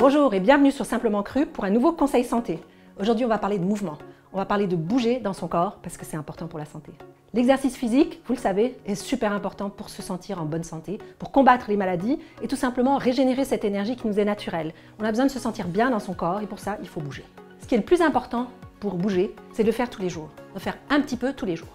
Bonjour et bienvenue sur Simplement Cru pour un nouveau conseil santé. Aujourd'hui, on va parler de mouvement. On va parler de bouger dans son corps parce que c'est important pour la santé. L'exercice physique, vous le savez, est super important pour se sentir en bonne santé, pour combattre les maladies et tout simplement régénérer cette énergie qui nous est naturelle. On a besoin de se sentir bien dans son corps et pour ça, il faut bouger. Ce qui est le plus important pour bouger, c'est de le faire tous les jours, de faire un petit peu tous les jours.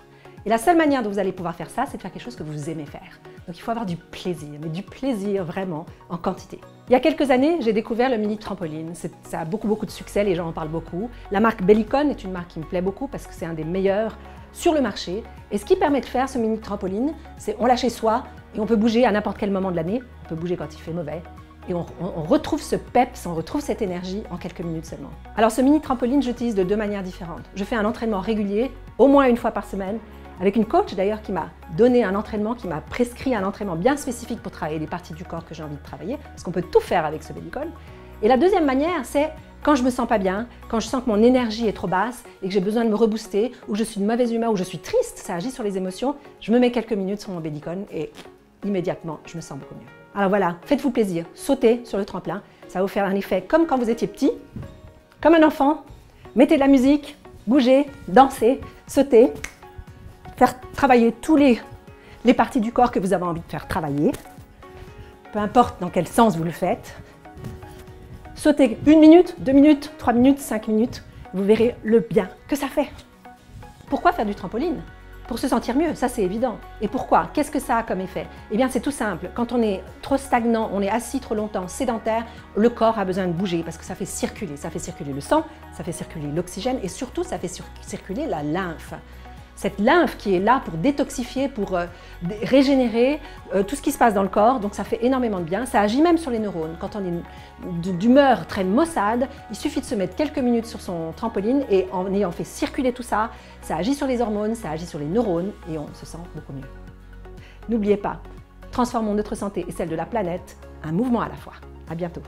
Et la seule manière dont vous allez pouvoir faire ça, c'est de faire quelque chose que vous aimez faire. Donc il faut avoir du plaisir, mais du plaisir vraiment en quantité. Il y a quelques années, j'ai découvert le mini trampoline. Ça a beaucoup de succès, les gens en parlent beaucoup. La marque Bellicon est une marque qui me plaît beaucoup parce que c'est un des meilleurs sur le marché. Et ce qui permet de faire ce mini trampoline, c'est on l'a chez soi et on peut bouger à n'importe quel moment de l'année. On peut bouger quand il fait mauvais. Et on retrouve ce peps, on retrouve cette énergie en quelques minutes seulement. Alors ce mini trampoline, j'utilise de deux manières différentes. Je fais un entraînement régulier, au moins une fois par semaine, avec une coach d'ailleurs qui m'a donné un entraînement, qui m'a prescrit un entraînement bien spécifique pour travailler les parties du corps que j'ai envie de travailler, parce qu'on peut tout faire avec ce Bellicon. Et la deuxième manière, c'est quand je me sens pas bien, quand je sens que mon énergie est trop basse et que j'ai besoin de me rebooster, ou je suis de mauvaise humeur, ou je suis triste, ça agit sur les émotions, je me mets quelques minutes sur mon Bellicon et immédiatement, je me sens beaucoup mieux. Alors voilà, faites-vous plaisir, sautez sur le tremplin, ça va vous faire un effet comme quand vous étiez petit, comme un enfant, mettez de la musique, bougez, dansez, sautez, faire travailler tous les parties du corps que vous avez envie de faire travailler, peu importe dans quel sens vous le faites. Sautez 1 minute, 2 minutes, 3 minutes, 5 minutes, vous verrez le bien que ça fait. Pourquoi faire du trampoline? Pour se sentir mieux, ça c'est évident. Et pourquoi? Qu'est-ce que ça a comme effet? Eh bien c'est tout simple, quand on est trop stagnant, on est assis trop longtemps, sédentaire, le corps a besoin de bouger parce que ça fait circuler le sang, ça fait circuler l'oxygène et surtout ça fait circuler la lymphe. Cette lymphe qui est là pour détoxifier, pour régénérer tout ce qui se passe dans le corps, donc ça fait énormément de bien. Ça agit même sur les neurones. Quand on est d'humeur très maussade, il suffit de se mettre quelques minutes sur son trampoline et en ayant fait circuler tout ça, ça agit sur les hormones, ça agit sur les neurones et on se sent beaucoup mieux. N'oubliez pas, transformons notre santé et celle de la planète, un mouvement à la fois. À bientôt.